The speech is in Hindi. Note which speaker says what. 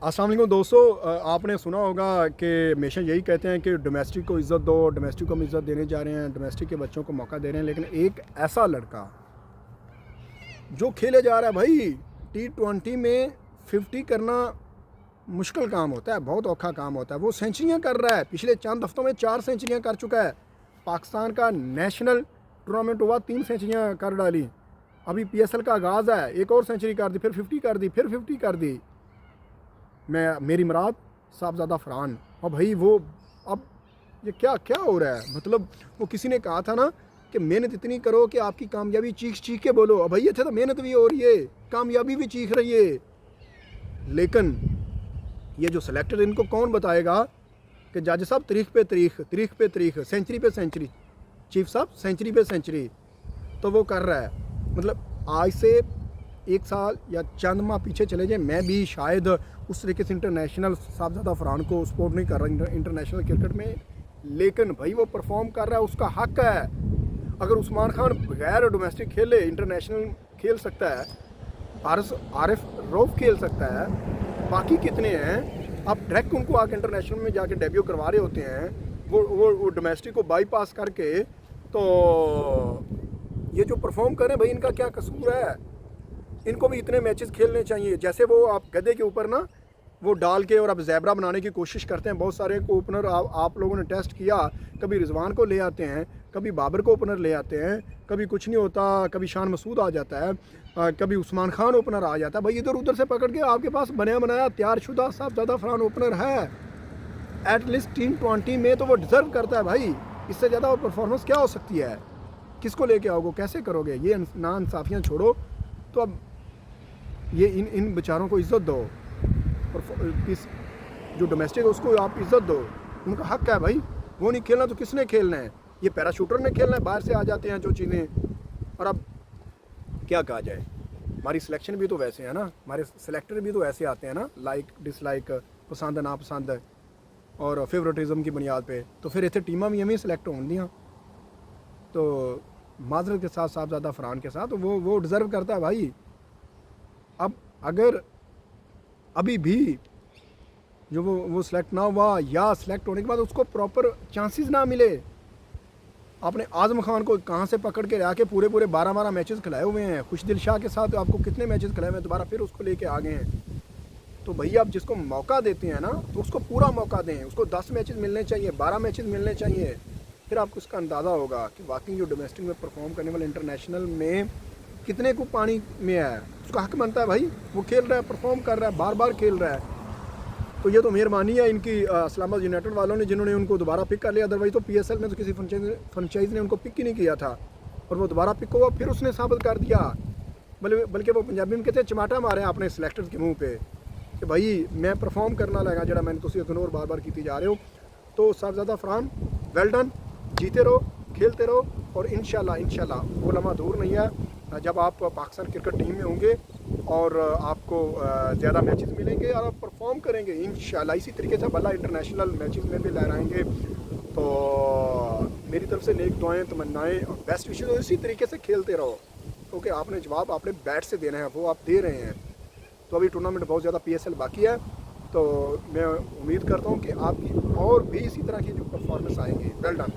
Speaker 1: अस्सलाम वालेकुम दोस्तों, आपने सुना होगा कि हमेशा यही कहते हैं कि डोमेस्टिक को इज़्ज़त दो, डोमेस्टिक को हम इज़्ज़त देने जा रहे हैं, डोमेस्टिक के बच्चों को मौका दे रहे हैं। लेकिन एक ऐसा लड़का जो खेले जा रहा है भाई, T20 में 50 करना मुश्किल काम होता है, बहुत औखा काम होता है। वो सेंचुरियां कर रहा है, पिछले चंद हफ्तों में 4 सेंचुरियां कर चुका है। पाकिस्तान का नेशनल टूर्नामेंट हुआ, 3 सेंचुरियां कर डाली। अभी PSL का आगाज़ है, एक और सेंचुरी कर दी, फिर 50 कर दी, फिर 50 कर दी। मेरी मुराद साहबजादा फरहान। और भाई वो अब ये क्या क्या हो रहा है, मतलब वो किसी ने कहा था ना कि मेहनत इतनी करो कि आपकी कामयाबी चीख चीख के बोलो। अब भाई ये तो मेहनत भी हो रही है, कामयाबी भी चीख रही है। लेकिन ये जो सिलेक्टर, इनको कौन बताएगा कि जज साहब तारीख पे तारीख, तारीख पे तारीख, सेंचुरी पे सेंचुरी, चीफ साहब सेंचुरी पे सेंचुरी तो वो कर रहा है। मतलब आज से 1 साल या चंद माह पीछे चले जाए, मैं भी शायद उस तरीके से इंटरनेशनल साहबजादा फरहान को सपोर्ट नहीं कर रहा इंटरनेशनल क्रिकेट में। लेकिन भाई वो परफॉर्म कर रहा है, उसका हक है। अगर उस्मान खान बगैर डोमेस्टिक खेले इंटरनेशनल खेल सकता है, आरिफ रऊफ खेल सकता है, बाकी कितने हैं आप डायरेक्ट उनको आके इंटरनेशनल में जाके डेब्यू करवा रहे होते हैं। वो डोमेस्टिक को बाईपास करके। तो ये जो परफॉर्म करें भाई, इनका क्या कसूर है? इनको भी इतने मैचेस खेलने चाहिए। जैसे वो आप गधे के ऊपर ना वो डाल के और अब ज़ेबरा बनाने की कोशिश करते हैं। बहुत सारे को ओपनर आप लोगों ने टेस्ट किया, कभी रिजवान को ले आते हैं, कभी बाबर को ओपनर ले आते हैं, कभी कुछ नहीं होता, कभी शान मसूद आ जाता है, कभी उस्मान खान ओपनर आ जाता है। भाई इधर उधर से पकड़ के आपके पास बनाया बनाया तैयारशुदा साहबजादा फरहान ओपनर है। एटलीस्ट T20 में तो वो डिज़र्व करता है भाई। इससे ज़्यादा परफॉर्मेंस क्या हो सकती है? किसको लेके आओगे, कैसे करोगे? ये नाइंसाफ़ियाँ छोड़ो। तो अब ये इन बेचारों को इज़्ज़त दो, और इस जो डोमेस्टिक है उसको आप इज़्ज़त दो। उनका हक है भाई। वो नहीं खेलना तो किसने खेलना है? ये पैराशूटर ने खेलना है, बाहर से आ जाते हैं जो चीज़ें। और अब क्या कहा जाए, हमारी सिलेक्शन भी तो वैसे है ना, हमारे सिलेक्टर भी तो ऐसे आते हैं ना, लाइक डिसलाइक, पसंद नापसंद और फेवरेटिज़म की बुनियाद पे। तो फिर इतने टीमां भी हमें सिलेक्ट होन दियाँ। तो माजरत के साथ साहबजादा फरहान के साथ वो डिज़र्व करता है भाई। अब अगर अभी भी जो वो सिलेक्ट ना हुआ, या सिलेक्ट होने के बाद उसको प्रॉपर चांसेस ना मिले। आपने आज़म खान को कहाँ से पकड़ के आके पूरे 12 मैचेस खिलाए हुए हैं। खुशदिल शाह के साथ आपको कितने मैचेस खिलाए हुए हैं, दोबारा फिर उसको लेके आ गए हैं। तो भैया आप जिसको मौका देते हैं ना, तो उसको पूरा मौका दें। उसको 10 मैचेस मिलने चाहिए, 12 मैचेस मिलने चाहिए। फिर आपको उसका अंदाज़ा होगा कि वाकई जो डोमेस्टिक में परफॉर्म करने वाले इंटरनेशनल में कितने को पानी में है। उसका हक बनता है भाई, वो खेल रहा है, परफॉर्म कर रहा है, बार बार खेल रहा है। तो ये तो मेहरबानी है इनकी इस्लामाबाद यूनाइटेड वालों ने, जिन्होंने उनको दोबारा पिक कर लिया। अदरवाइज तो PSL में तो किसी फ्रेंचाइज ने उनको पिक ही नहीं किया था, और वो दोबारा पिक हुआ, फिर उसने साबित कर दिया। बल्कि वो पंजाबी में कहते हैं चमाटा मारे अपने सिलेक्टर्स के मुँह पे कि भाई मैं परफॉर्म करना लगा जरा मैंने तुम इग्नोर बार बार की जा रहे हो। तो साहबजादा फरहान वेल डन, जीते रहो, खेलते रहो, और इंशाल्लाह वो लम्हा दूर नहीं है जब आप पाकिस्तान क्रिकेट टीम में होंगे और आपको ज़्यादा मैचेस मिलेंगे और आप परफॉर्म करेंगे इंशाल्लाह। इसी तरीके से भला इंटरनेशनल मैचेस में भी लहराएंगे। तो मेरी तरफ से नेक दुआएं, तमन्नाएं और बेस्ट विशेस। इसी तरीके से खेलते रहो, क्योंकि आपने जवाब आपने बैट से देना है, वो आप दे रहे हैं। तो अभी टूर्नामेंट बहुत ज़्यादा PSL बाकी है, तो मैं उम्मीद करता हूँ कि आपकी और भी इसी तरह की जो परफॉर्मेंस आएंगी। Well done.